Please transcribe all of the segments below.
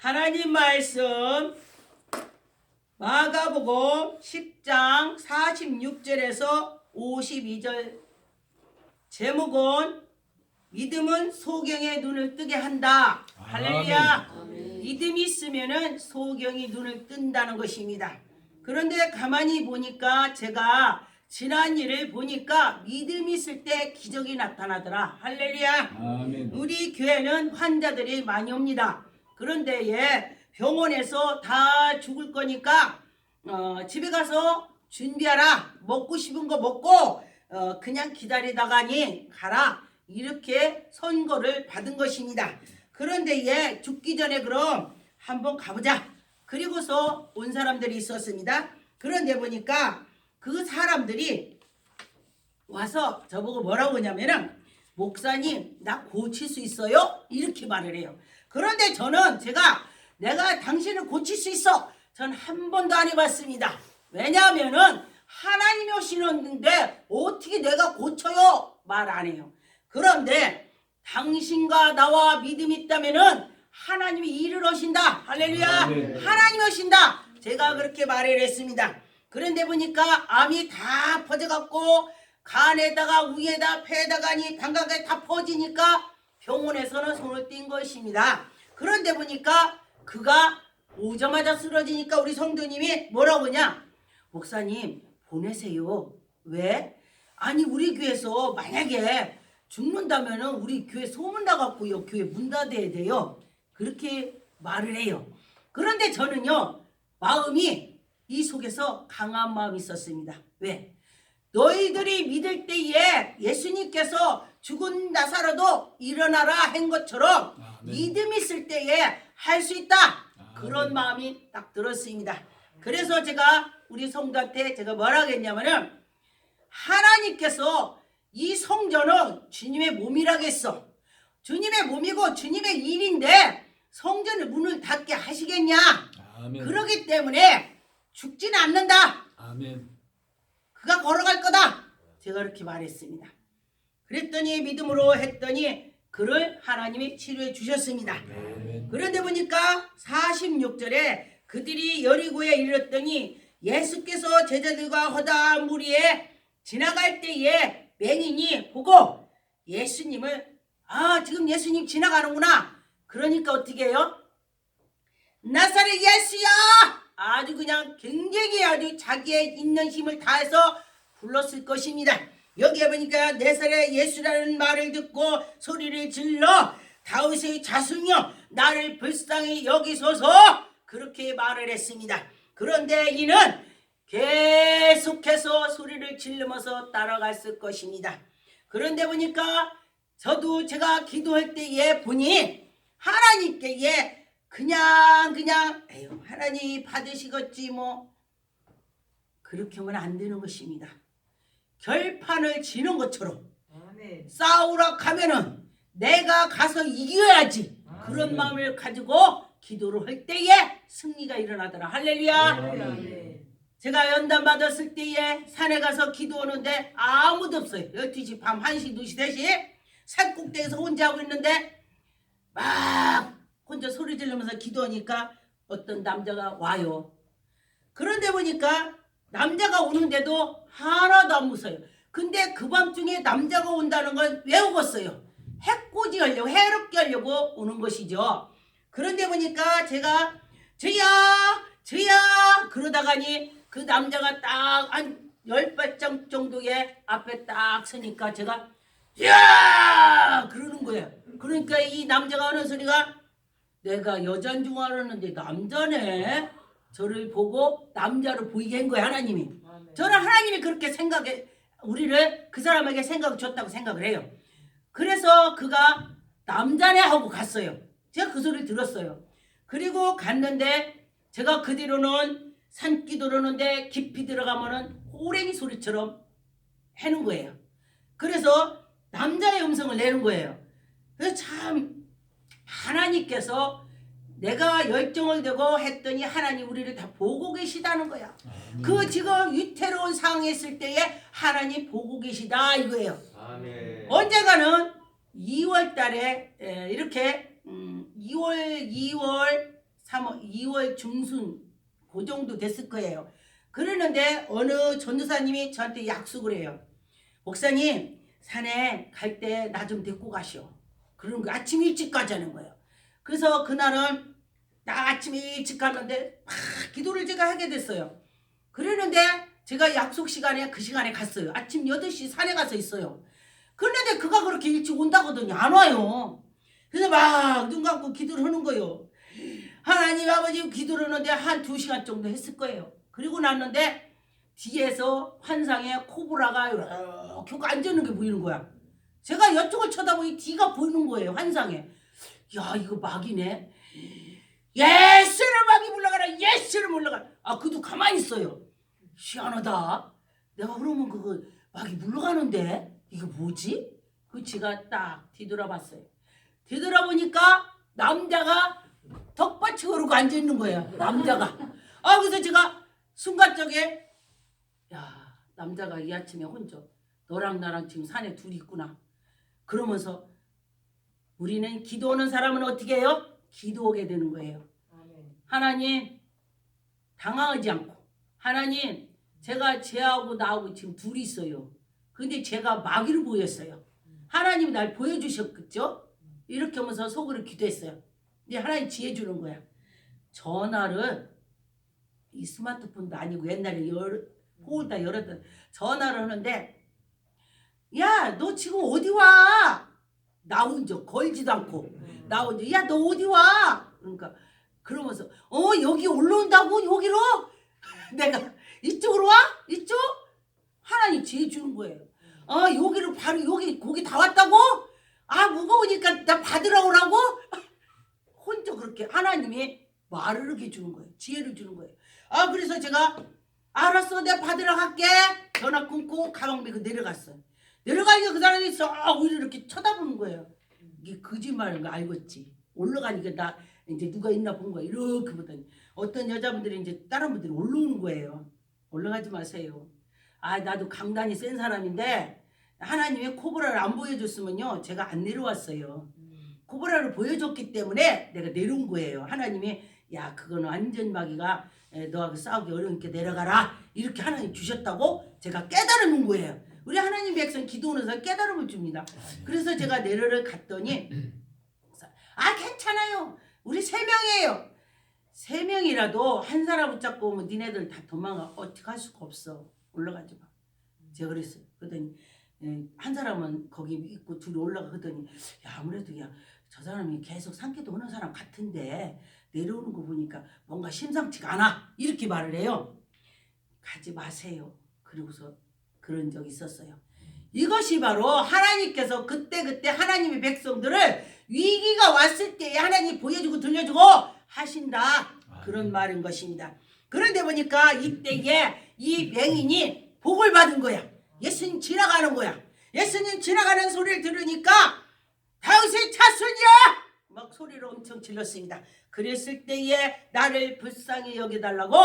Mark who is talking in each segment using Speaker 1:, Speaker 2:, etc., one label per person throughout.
Speaker 1: 하나님 말씀 마가복음 10장 46절에서 52절. 제목은 믿음은 소경의 눈을 뜨게 한다. 할렐루야. 믿음이 있으면은 소경이 눈을 뜬다는 것입니다. 그런데 가만히 보니까 제가 지난 일을 보니까 믿음이 있을 때 기적이 나타나더라. 할렐루야.
Speaker 2: 아멘.
Speaker 1: 우리 교회는 환자들이 많이 옵니다. 그런데 병원에서 다 죽을 거니까 집에 가서 준비하라. 먹고 싶은 거 먹고 그냥 기다리다가니 가라. 이렇게 선고를 받은 것입니다. 그런데 죽기 전에 그럼 한번 가보자. 그리고서 온 사람들이 있었습니다. 그런데 보니까 그 사람들이 와서 저보고 뭐라고 하냐면은 목사님 나 고칠 수 있어요? 이렇게 말을 해요. 그런데 저는 내가 당신을 고칠 수 있어. 전 한 번도 안 해봤습니다. 왜냐하면은 하나님이 오시는데 어떻게 내가 고쳐요? 말 안 해요. 그런데 당신과 나와 믿음이 있다면은 하나님이 일을 하신다. 할렐루야.
Speaker 2: 네.
Speaker 1: 하나님이 오신다. 제가 그렇게 말을 했습니다. 그런데 보니까 암이 다 퍼져갖고 간에다가 위에다 폐에다가니 방광까지 다 퍼지니까 병원에서는 손을 띈 것입니다. 그런데 보니까 그가 오자마자 쓰러지니까 우리 성도님이 뭐라고 하냐? 목사님 보내세요. 왜? 아니 우리 교회에서 만약에 죽는다면은 우리 교회 소문 나갖고요 교회 문 닫아야 돼요. 그렇게 말을 해요. 그런데 저는요 마음이 이 속에서 강한 마음이 있었습니다. 왜? 너희들이 믿을 때에 예수님께서 죽은 나사로도 일어나라 한 것처럼 믿음이 있을 때에 할 수 있다. 그런 마음이 딱 들었습니다. 그래서 제가 우리 성도한테 제가 뭐라고 했냐면은 하나님께서 이 성전은 주님의 몸이라겠어. 주님의 몸이고 주님의 일인데 성전의 문을 닫게 하시겠냐?
Speaker 2: 아멘.
Speaker 1: 그러기 때문에 죽지는 않는다.
Speaker 2: 아멘.
Speaker 1: 그가 걸어갈 거다. 제가 그렇게 말했습니다. 그랬더니 믿음으로 했더니 그를 하나님이 치료해 주셨습니다.
Speaker 2: 아멘.
Speaker 1: 그런데 보니까 46절에 그들이 여리고에 이르렀더니 예수께서 제자들과 허다 무리에 지나갈 때에 맹인이 보고 예수님을 지금 예수님 지나가는구나. 그러니까 어떻게 해요? 나사렛 예수야! 아주 그냥 굉장히 아주 자기의 있는 힘을 다해서 불렀을 것입니다. 여기에 보니까 나사렛 예수라는 말을 듣고 소리를 질러 다윗의 자손이여 나를 불쌍히 여기소서 그렇게 말을 했습니다. 그런데 이는 계속해서 소리를 지르면서 따라갔을 것입니다. 그런데 보니까 저도 제가 기도할 때에 보니 하나님께 그냥 에휴 하나님 받으시겠지 뭐 그렇게 하면 안 되는 것입니다. 결판을 지는 것처럼 싸우러 가면은 내가 가서 이겨야지. 그런 마음을 가지고 기도를 할 때에 승리가 일어나더라. 할렐루야. 제가 연단 받았을 때에 산에 가서 기도하는데 아무도 없어요. 12시 밤 1시 2시 3시 산꼭대기에서 혼자 하고 있는데 막 혼자 소리 지르면서 기도하니까 어떤 남자가 와요. 그런데 보니까 남자가 오는데도 하나도 안 무서워요. 근데 그 밤중에 남자가 온다는 걸 왜 오겠어요? 해코지 하려고 해롭게 하려고 오는 것이죠. 그런데 보니까 제가 저야 그러다가니 그 남자가 딱 한 10발짝 정도의 앞에 딱 서니까 제가 야 그러는 거예요. 그러니까 이 남자가 하는 소리가 내가 여잔 줄 알았는데 남자네. 저를 보고 남자로 보이게 한 거예요. 하나님이. 저는 하나님이 그렇게 우리를 그 사람에게 생각을 줬다고 생각을 해요. 그래서 그가 남자네 하고 갔어요. 제가 그 소리를 들었어요. 그리고 갔는데 제가 그 뒤로는 산기도로는데 깊이 들어가면은 호랭이 소리처럼 해는 거예요. 그래서 남자의 음성을 내는 거예요. 그래서 참 하나님께서 내가 열정을 대고 했더니 하나님 우리를 다 보고 계시다는 거야. 그 지금 위태로운 상황에 있을 때에 하나님 보고 계시다 이거예요.
Speaker 3: 아멘.
Speaker 1: 언젠가는 2월 달에 이렇게 2월 3월 2월 중순 그 정도 됐을 거예요. 그러는데 어느 전도사님이 저한테 약속을 해요. 목사님 산에 갈 때 나 좀 데리고 가시오. 그러는 거 아침 일찍 가자는 거예요. 그래서 그날은 나 아침 일찍 갔는데 막 기도를 제가 하게 됐어요. 그러는데 제가 약속 시간에 그 시간에 갔어요. 아침 8시 산에 가서 있어요. 그런데 그가 그렇게 일찍 온다거든요. 안 와요. 그래서 막 눈 감고 기도를 하는 거예요. 하나님 아버지 기도를 하는데 한 2시간 정도 했을 거예요. 그리고 났는데 뒤에서 환상에 코브라가 이렇게 앉아있는 게 보이는 거야. 제가 이쪽을 쳐다보니 뒤가 보이는 거예요. 환상에. 야 이거 막이네. 예수를 막이 물러가라. 예수를 물러가라. 아 그도 가만히 있어요. 희한하다. 내가 그러면 그거 막이 물러가는데 이게 뭐지? 그 지가 딱 뒤돌아봤어요. 뒤돌아보니까 남자가 덕받치 걸고 앉아있는 거예요. 남자가. 아 그래서 제가 순간적에 야 남자가 이 아침에 혼자 너랑 나랑 지금 산에 둘이 있구나. 그러면서 우리는 기도하는 사람은 어떻게 해요? 기도하게 되는 거예요. 하나님 당황하지 않고 하나님 제가 쟤하고 나하고 지금 둘이 있어요. 근데 제가 마귀를 보였어요. 하나님이 날 보여주셨겠죠? 이렇게 하면서 속으로 기도했어요. 근데 하나님 지혜 주는 거야. 전화를 이 스마트폰도 아니고 옛날에 포울 다 열었던 전화를 하는데 야 너 지금 어디 와? 나 혼자 걸지도 않고 나 혼자 야 너 어디 와? 그러니까 그러면서 여기 올라온다고 여기로? 내가 이쪽으로 와? 이쪽? 하나님 지혜 주는 거예요. 여기로 바로 여기 거기 다 왔다고? 아 무거우니까 나 받으러 오라고? 혼자 그렇게 하나님이 말을 이렇게 주는 거예요. 지혜를 주는 거예요. 아 그래서 제가 알았어 내가 받으러 갈게. 전화 끊고 가방 메고 내려갔어요. 내려가니까 그 사람이 우리를 이렇게 쳐다보는 거예요. 이게 거짓말인 거 알겠지. 올라가니까 나 이제 누가 있나 본 거야. 이렇게 보더니 어떤 여자분들이 이제 다른 분들이 올라오는 거예요. 올라가지 마세요. 아 나도 강단이 센 사람인데 하나님의 코브라를 안 보여줬으면요 제가 안 내려왔어요. 코브라를 보여줬기 때문에 내가 내려온 거예요. 하나님이 야 그거는 완전 마귀가 너하고 싸우기 어려우니까 내려가라 이렇게 하나님 주셨다고 제가 깨달은 거예요. 우리 하나님 백성 기도하는 사람 깨달음을 줍니다. 그래서 제가 내려를 갔더니 아 괜찮아요. 우리 3명이에요. 3명이라도 한 사람 붙잡고 오면 니네들 다 도망가. 어떻게 할 수가 없어. 올라가지 마. 제가 그랬어요. 그러더니 한 사람은 거기 있고 둘이 올라가더니 야 아무래도 야 저 사람이 계속 산기도 오는 사람 같은데 내려오는 거 보니까 뭔가 심상치가 않아. 이렇게 말을 해요. 가지 마세요. 그러고서 그런 적이 있었어요. 이것이 바로 하나님께서 그때그때 하나님의 백성들을 위기가 왔을 때에 하나님 보여주고 들려주고 하신다. 그런 말인 것입니다. 그런데 보니까 이때에 이 맹인이 복을 받은 거야. 예수님 지나가는 거야. 예수님 지나가는 소리를 들으니까 다윗의 자손이야! 막 소리를 엄청 질렀습니다. 그랬을 때에 나를 불쌍히 여겨달라고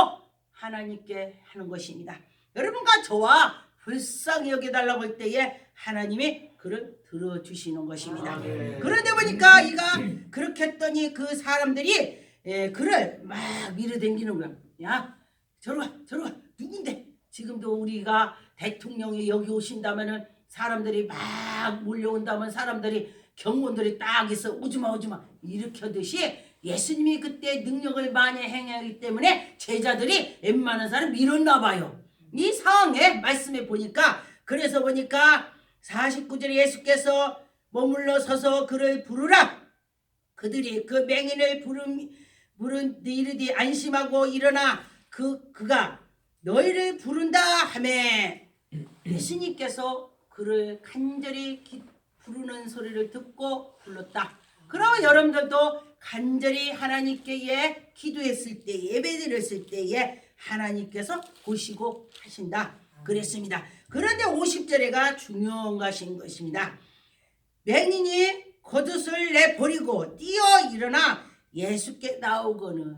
Speaker 1: 하나님께 하는 것입니다. 여러분과 저와 불쌍히 여겨달라고 할 때에 하나님이 그를 들어주시는 것입니다. 그런데 보니까 이가 그렇게 했더니 그 사람들이 그를 막 밀어당기는 거야. 야 저리 가 누군데? 지금도 우리가 대통령이 여기 오신다면은 사람들이 막 몰려온다면 사람들이 경호원들이 딱 있어 오지마 이렇게 하듯이 예수님이 그때 능력을 많이 행하기 때문에 제자들이 웬만한 사람 밀었나 봐요. 이 상황에 말씀해 보니까 그래서 보니까 49절에 예수께서 머물러 서서 그를 부르라. 그들이 그 맹인을 부른 이르되 안심하고 일어나 그가 너희를 부른다 하매 예수님께서 그를 간절히 부르는 소리를 듣고 불렀다. 그러면 여러분들도 간절히 하나님께 기도했을 때 예배드렸을 때에 하나님께서 보시고 하신다 그랬습니다. 그런데 50절에가 중요한 것입니다. 맹인이 겉옷을 내버리고 뛰어 일어나 예수께 나오거늘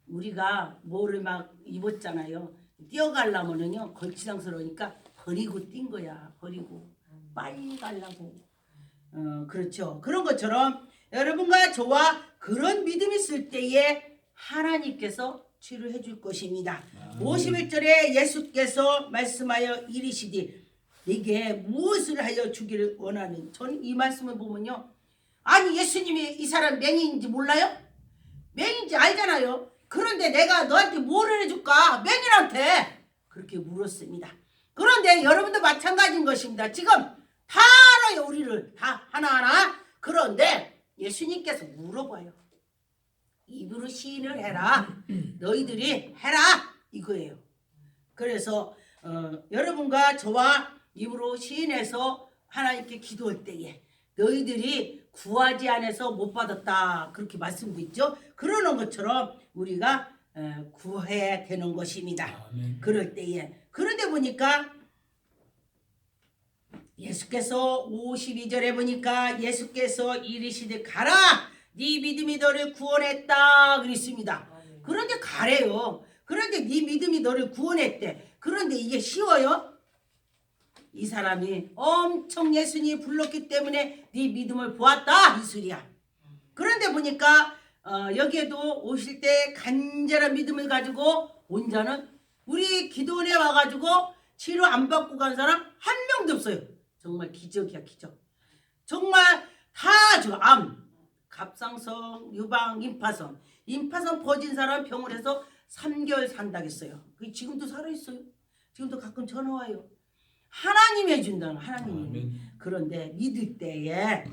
Speaker 1: 우리가 뭐를 막 입었잖아요. 뛰어가려면은요 걸치당스러우니까 버리고 뛴 거야. 버리고 빨리 가려고. 그렇죠. 그런 것처럼 여러분과 저와 그런 믿음이 있을 때에 하나님께서 치료해 줄 것입니다. 51절에 예수께서 말씀하여 이르시되 내게 무엇을 하여 주기를 원하는. 저는 이 말씀을 보면요, 아니 예수님이 이 사람 맹인인지 몰라요? 맹인인지 알잖아요. 그런데 내가 너한테 뭐를 해줄까? 맹인한테 그렇게 물었습니다. 그런데 여러분도 마찬가지인 것입니다. 지금 다 알아요, 우리를 다 하나하나. 그런데 예수님께서 물어봐요. 입으로 시인을 해라. 너희들이 해라, 이거예요. 그래서 여러분과 저와 입으로 시인해서 하나님께 기도할 때에 너희들이 구하지 않아서 못 받았다, 그렇게 말씀도 있죠. 그러는 것처럼 우리가 구해야 되는 것입니다.
Speaker 2: 아멘.
Speaker 1: 그럴 때에. 그런데 보니까 예수께서 52절에 보니까 예수께서 이르시되 가라, 네 믿음이 너를 구원했다 그랬습니다. 그런데 가래요. 그런데 네 믿음이 너를 구원했대. 그런데 이게 쉬워요? 이 사람이 엄청 예수님이 불렀기 때문에 네 믿음을 보았다, 이 소리야. 그런데 보니까 여기에도 오실 때 간절한 믿음을 가지고 온 자는, 우리 기도원에 와가지고 치료 안 받고 간 사람 한 명도 없어요. 정말 기적이야, 기적. 정말 다 저 암, 갑상선, 유방, 임파선. 임파선 퍼진 사람 병원에서 3개월 산다겠어요. 지금도 살아있어요. 지금도 가끔 전화 와요. 하나님이 해준다는, 하나님이.
Speaker 2: 아멘.
Speaker 1: 그런데 믿을 때에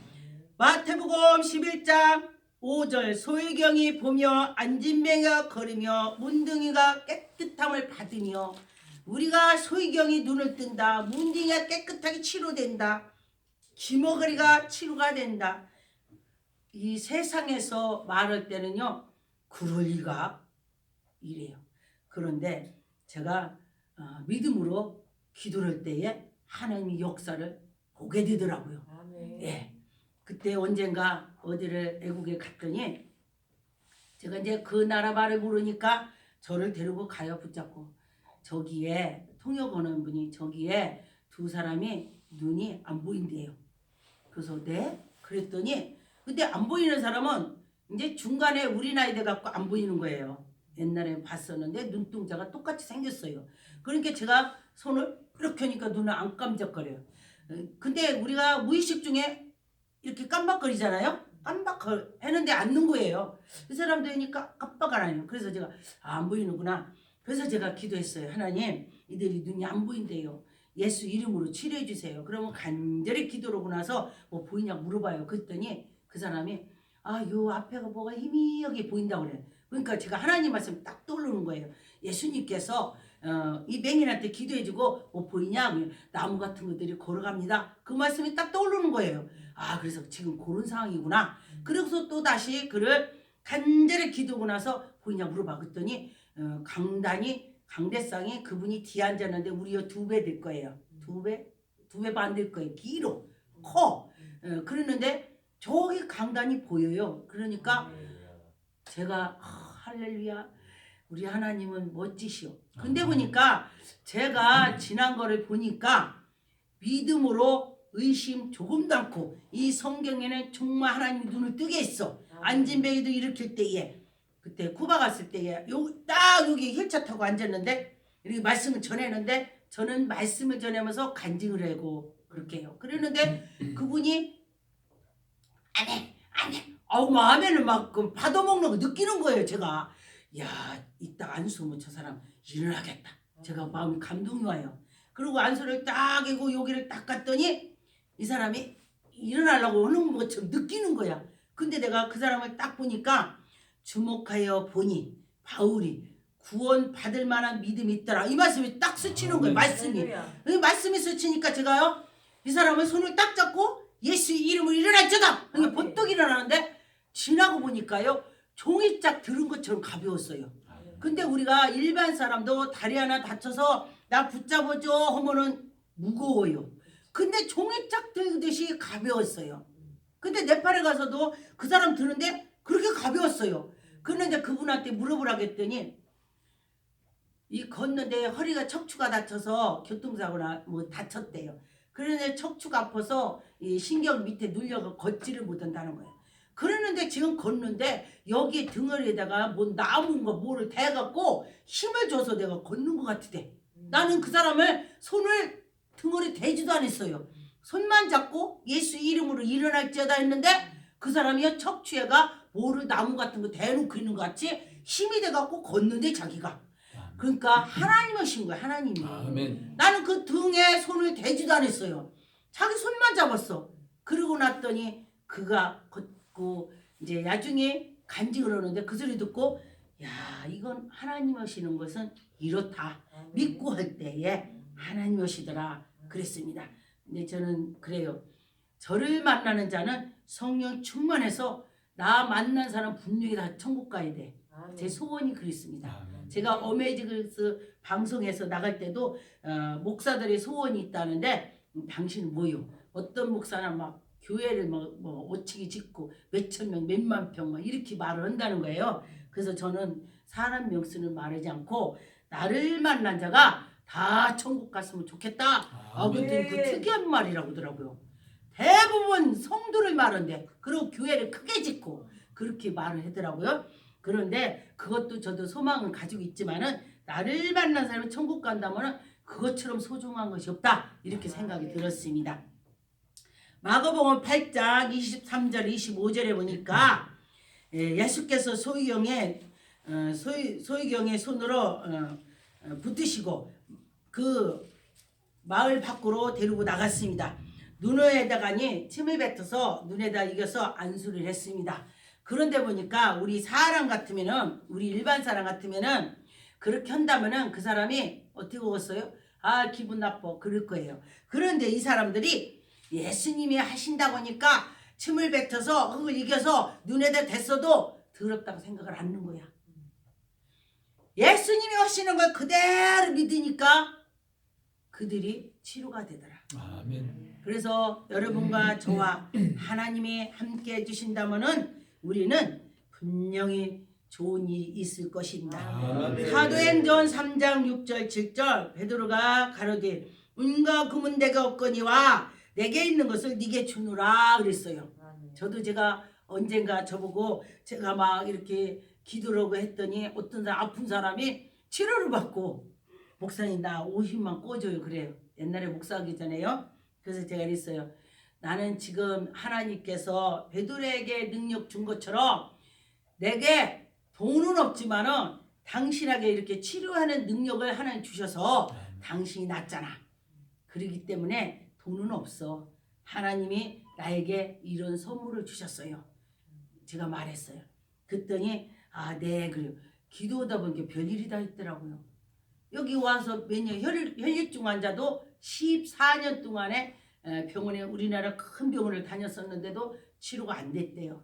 Speaker 1: 마태복음 11장 5절 소희경이 보며 안진뱅이가 걸으며 문둥이가 깨끗함을 받으며, 우리가 소희경이 눈을 뜬다, 문둥이가 깨끗하게 치료된다, 기머거리가 치료가 된다. 이 세상에서 말할 때는요, 그럴 리가 이래요. 그런데 제가 믿음으로 기도를 할 때에 하나님의 역사를 보게 되더라고요. 예. 그때 언젠가 어디를 애국에 갔더니 제가 이제 그 나라 말을 모르니까 저를 데리고 가요, 붙잡고. 저기에 통역 오는 분이 저기에 두 사람이 눈이 안 보인대요. 그래서 네? 그랬더니 근데 안 보이는 사람은 이제 중간에 우리 나이 돼 갖고 안 보이는 거예요. 옛날에 봤었는데 눈동자가 똑같이 생겼어요. 그러니까 제가 손을 이렇게 하니까 눈을 안 깜짝거려요. 근데 우리가 무의식 중에 이렇게 깜박거리잖아요. 깜박했는데 앉는 거예요. 그 사람도 하니까 깜빡 안 해요. 그래서 제가 안 보이는구나. 그래서 제가 기도했어요. 하나님, 이들이 눈이 안 보인대요. 예수 이름으로 치료해 주세요. 그러면 간절히 기도하고 나서 뭐 보이냐고 물어봐요. 그랬더니 그 사람이 요 앞에가 뭐가 희미하게 보인다고 그래요. 그러니까 제가 하나님 말씀 딱 떠오르는 거예요. 예수님께서 이 맹인한테 기도해주고 뭐 보이냐? 나무 같은 것들이 걸어갑니다. 그 말씀이 딱 떠오르는 거예요. 그래서 지금 그런 상황이구나. 그래서 또 다시 그를 간절히 기도하고 나서 보이냐 물어봐. 그랬더니 강대상이 그분이 뒤에 앉았는데 우리요 2배 될 거예요. 2배 반 될 거예요. 길어, 커. 그러는데 저기 강단이 보여요. 그러니까 제가 할렐루야, 우리 하나님은 멋지시오. 근데 보니까 제가 지난 거를 보니까 믿음으로 의심 조금도 않고, 이 성경에는 정말 하나님이 눈을 뜨게 했어. 안진뱅이도 일으킬 때에, 그때 쿠바 갔을 때에 딱 여기 휠차 타고 앉았는데 이렇게 말씀을 전했는데, 저는 말씀을 전하면서 간증을 하고 그렇게 해요. 그러는데 그분이 안해 마음에는 막 받아먹는 거 느끼는 거예요. 제가 이따 안수면 저 사람 일어나겠다. 제가 마음이 감동이 와요. 그리고 안수를 딱 하고 여기를 딱 갔더니 이 사람이 일어나려고 하는 것처럼 느끼는 거야. 근데 내가 그 사람을 딱 보니까 주목하여 보니 바울이 구원 받을 만한 믿음이 있더라, 이 말씀이 딱 스치는 거예요. 말씀이 스치니까 제가요 이 사람을 손을 딱 잡고 예수 이름으로 일어날지어다. 그러니까 번떡 일어나는데 지나고 보니까요 종이짝 들은 것처럼 가벼웠어요. 근데 우리가 일반 사람도 다리 하나 다쳐서 나 붙잡아줘 하면은 무거워요. 근데 종이짝 들듯이 가벼웠어요. 근데 네팔에 가서도 그 사람 드는데 그렇게 가벼웠어요. 그런데 그분한테 물어보라고 했더니 이 걷는데 허리가 척추가 다쳐서 교통사고나 뭐 다쳤대요. 그런데 척추가 아파서 이 신경 밑에 눌려서 걷지를 못한다는 거예요. 그러는데 지금 걷는데 여기 등어리에다가 뭐 나무인가 뭐를 대갖고 힘을 줘서 내가 걷는 것 같으대. 나는 그 사람을 손을 등어리 대지도 않았어요. 손만 잡고 예수 이름으로 일어날지어다 했는데 그 사람이 척추에가 뭐를 나무 같은 거 대놓고 있는 것 같이 힘이 돼갖고 걷는데 자기가. 그러니까 하나님 오신 거야. 하나님이.
Speaker 2: 아멘.
Speaker 1: 나는 그 등에 손을 대지도 않았어요. 자기 손만 잡았어. 그러고 났더니 그가 걷고 이제 나중에 간직을 하는데 그 소리 듣고 야 이건 하나님 오시는 것은 이렇다. 믿고 할 때에 하나님 오시더라 그랬습니다. 근데 저는 그래요. 저를 만나는 자는 성령 충만해서 나 만난 사람 분명히 다 천국 가야 돼. 제 소원이 그랬습니다. 제가 어메이징스 방송에서 나갈 때도 목사들의 소원이 있다는데 당신은 뭐요? 어떤 목사나 막 교회를 뭐 5층이 짓고 몇천 명, 몇만 평 막 이렇게 말을 한다는 거예요. 그래서 저는 사람 명수는 말하지 않고 나를 만난 자가 다 천국 갔으면 좋겠다. 그랬더니 그 특이한 말이라고 하더라고요. 대부분 성도를 말하는데 그리고 교회를 크게 짓고 그렇게 말을 하더라고요. 그런데 그것도 저도 소망을 가지고 있지만은 나를 만난 사람이 천국 간다면은 그것처럼 소중한 것이 없다 이렇게 생각이 들었습니다. 마가복음 8장 23절 25절에 보니까 예수께서 소유경의 손으로 붙드시고 그 마을 밖으로 데리고 나갔습니다. 눈에다가니 침을 뱉어서 눈에다 이겨서 안수를 했습니다. 그런데 보니까 우리 사람 같으면은 우리 일반 사람 같으면은 그렇게 한다면은 그 사람이 어떻게 먹었어요? 아 기분 나빠 그럴 거예요. 그런데 이 사람들이 예수님이 하신다고 하니까 침을 뱉어서 흙을 이겨서 눈에다 댔어도 더럽다고 생각을 안 하는 거야. 예수님이 하시는 걸 그대로 믿으니까 그들이 치료가 되더라.
Speaker 2: 아멘.
Speaker 1: 그래서 여러분과 저와 하나님이 함께 해주신다면은 우리는 분명히 좋은 일이 있을 것입니다.
Speaker 2: 아멘.
Speaker 1: 사도행전 3장 6절 7절 베드로가 가로되 은과 금은 내가 없거니와 내게 있는 것을 네게 주노라 그랬어요. 저도 제가 언젠가 저보고 제가 막 이렇게 기도를 하고 했더니 어떤 사람 아픈 사람이 치료를 받고 목사님 나 50만 꿔줘요 그래요. 옛날에 목사하기 전에요. 그래서 제가 그랬어요. 나는 지금 하나님께서 베드로에게 능력 준 것처럼 내게 돈은 없지만은 당신에게 이렇게 치료하는 능력을 하나님 주셔서 당신이 낫잖아. 그렇기 때문에 돈은 없어. 하나님이 나에게 이런 선물을 주셨어요. 제가 말했어요. 그랬더니 네 그래요. 기도하다 보니까 별일이 다 있더라고요. 여기 와서 매년 혈류증 환자도 14년 동안에 병원에 우리나라 큰 병원을 다녔었는데도 치료가 안 됐대요.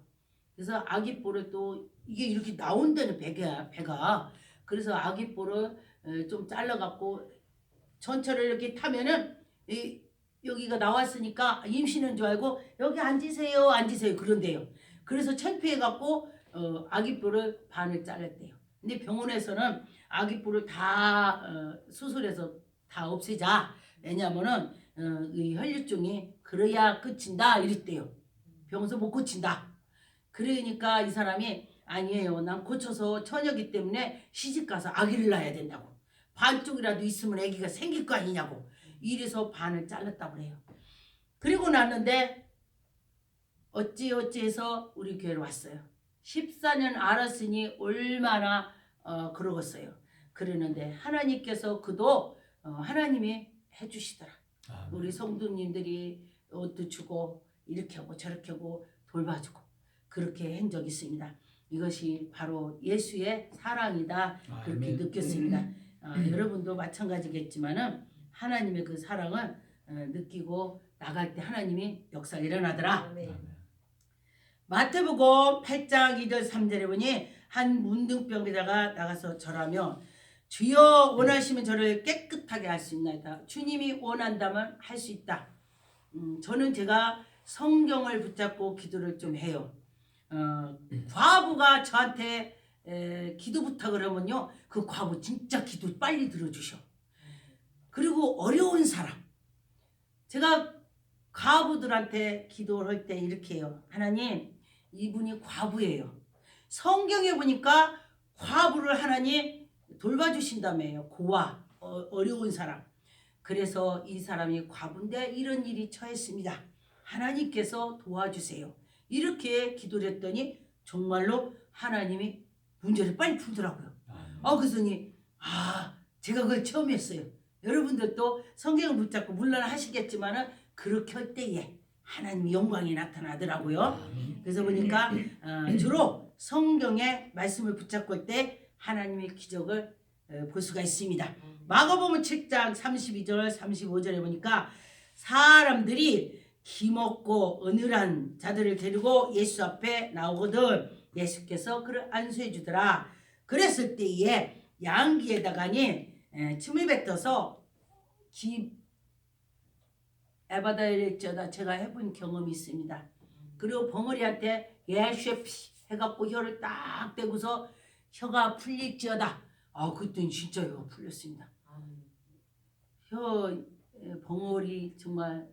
Speaker 1: 그래서 아기볼을 또 이게 이렇게 나온다는 배가 그래서 아기볼을 좀 잘라갖고 전철을 이렇게 타면은 여기가 나왔으니까 임신인 줄 알고 여기 앉으세요 그런데요. 그래서 창피해갖고 아기볼을 반을 잘랐대요. 근데 병원에서는 아기볼을 다 수술해서 다 없애자. 왜냐면은 이 혈류증이 그래야 끝인다 이랬대요. 병원에서 못 고친다. 그러니까 이 사람이 아니에요. 난 고쳐서 처녀기 때문에 시집가서 아기를 낳아야 된다고. 반쪽이라도 있으면 아기가 생길 거 아니냐고. 이래서 반을 잘랐다고 그래요. 그리고 났는데 어찌해서 우리 교회로 왔어요. 14년 알았으니 얼마나 그러겠어요. 그러는데 하나님께서 그도 하나님이 해주시더라. 우리 성도님들이 옷도 주고 이렇게 하고 저렇게 하고 돌봐주고 그렇게 한 적이 있습니다. 이것이 바로 예수의 사랑이다 그렇게 느꼈습니다. 여러분도 마찬가지겠지만은 하나님의 그 사랑을 느끼고 나갈 때 하나님이 역사 일어나더라. 마태복음 8장 2절 3절에 보니 한 문둥병자가 나가서 절하며 주여 원하시면 저를 깨끗하게 할 수 있나이다. 주님이 원한다면 할 수 있다. 저는 제가 성경을 붙잡고 기도를 좀 해요. 과부가 저한테 기도 부탁을 하면요. 그 과부 진짜 기도 빨리 들어주셔. 그리고 어려운 사람. 제가 과부들한테 기도를 할 때 이렇게 해요. 하나님 이분이 과부예요. 성경에 보니까 과부를 하나님 돌봐주신다며요. 고아, 어려운 사람. 그래서 이 사람이 과부인데 이런 일이 처했습니다. 하나님께서 도와주세요. 이렇게 기도를 했더니 정말로 하나님이 문제를 빨리 풀더라고요. 그랬더니 제가 그걸 처음 했어요. 여러분들도 성경을 붙잡고 물론 하시겠지만은 그렇게 할 때에 하나님의 영광이 나타나더라고요. 그래서 보니까 주로 성경의 말씀을 붙잡고 할 때 하나님의 기적을 볼 수가 있습니다. 마가복음 7장 32절 35절에 보니까 사람들이 기먹고 어눌한 자들을 데리고 예수 앞에 나오거든 예수께서 그를 안수해 주더라. 그랬을 때에 양기에다가니 침을 뱉어서 에바다일렉저다 제가 해본 경험이 있습니다. 그리고 벙어리한테 예셰피 해갖고 혀를 딱 대고서 혀가 풀릴지어다. 그랬더니 진짜 혀가 풀렸습니다. 벙어리 정말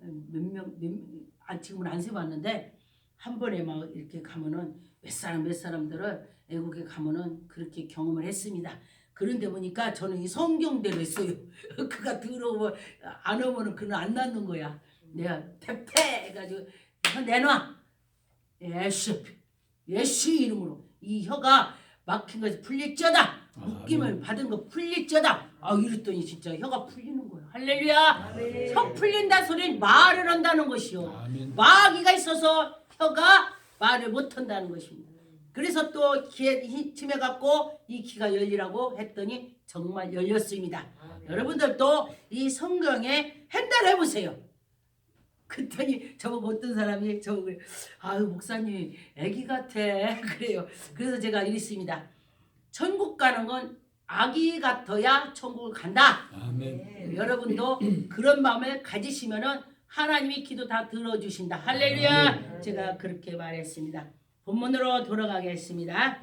Speaker 1: 지금은 안 세봤는데 한 번에 막 이렇게 가면은 몇 사람들을 애국에 가면은 그렇게 경험을 했습니다. 그런데 보니까 저는 이 성경대로 했어요. 그가 들어오면 안 오면은 그는 안 낫는 거야. 내가 탭탭 해가지고 내놔. 예수 이름으로 이 혀가 막힌 것이 풀릴지어다. 묶임을 받은 거 풀릴지어다. 이랬더니 진짜 혀가 풀리는 거예요. 할렐루야. 혀 풀린다 소리는 말을 한다는 것이요.
Speaker 2: 아멘.
Speaker 1: 마귀가 있어서 혀가 말을 못한다는 것입니다. 그래서 또 귀에 힘에 갖고 이 귀가 열리라고 했더니 정말 열렸습니다. 여러분들도 이 성경에 핸들 해보세요. 그랬더니 저보고 어떤 사람이 저보고 목사님 애기 같아 그래요. 그래서 제가 이랬습니다. 천국 가는 건 아기 같아야 천국을 간다.
Speaker 2: 아멘.
Speaker 1: 여러분도 그런 마음을 가지시면은 하나님이 기도 다 들어주신다. 할렐루야. 제가 그렇게 말했습니다. 본문으로 돌아가겠습니다.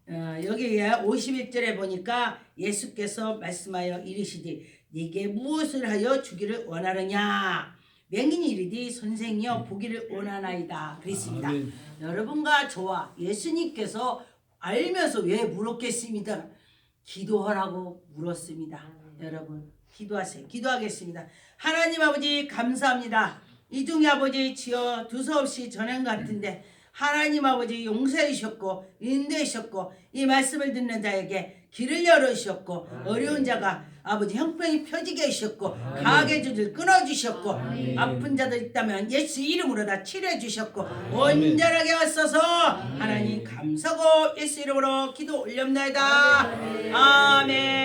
Speaker 1: 여기에 51절에 보니까 예수께서 말씀하여 이르시되 네게 무엇을 하여 주기를 원하느냐. 맹인이 이르되 선생이여 보기를 원하나이다. 그랬습니다.
Speaker 2: 아멘.
Speaker 1: 여러분과 저와 예수님께서 알면서 왜 물었겠습니다. 기도하라고 물었습니다. 여러분 기도하세요. 기도하겠습니다. 하나님 아버지 감사합니다. 이중의 아버지 지어 두서없이 전행 같은데 하나님 아버지 용서해 주셨고 인도해 주셨고 이 말씀을 듣는 자에게 길을 열어주셨고 어려운 자가 아버지 형편이 펴지게 해주셨고 가게 줄을 끊어주셨고 아픈 자들 있다면 예수 이름으로 다 치료해 주셨고 온전하게 왔어서 하나님 감사하고 예수 이름으로 기도 올렵나이다. 아멘.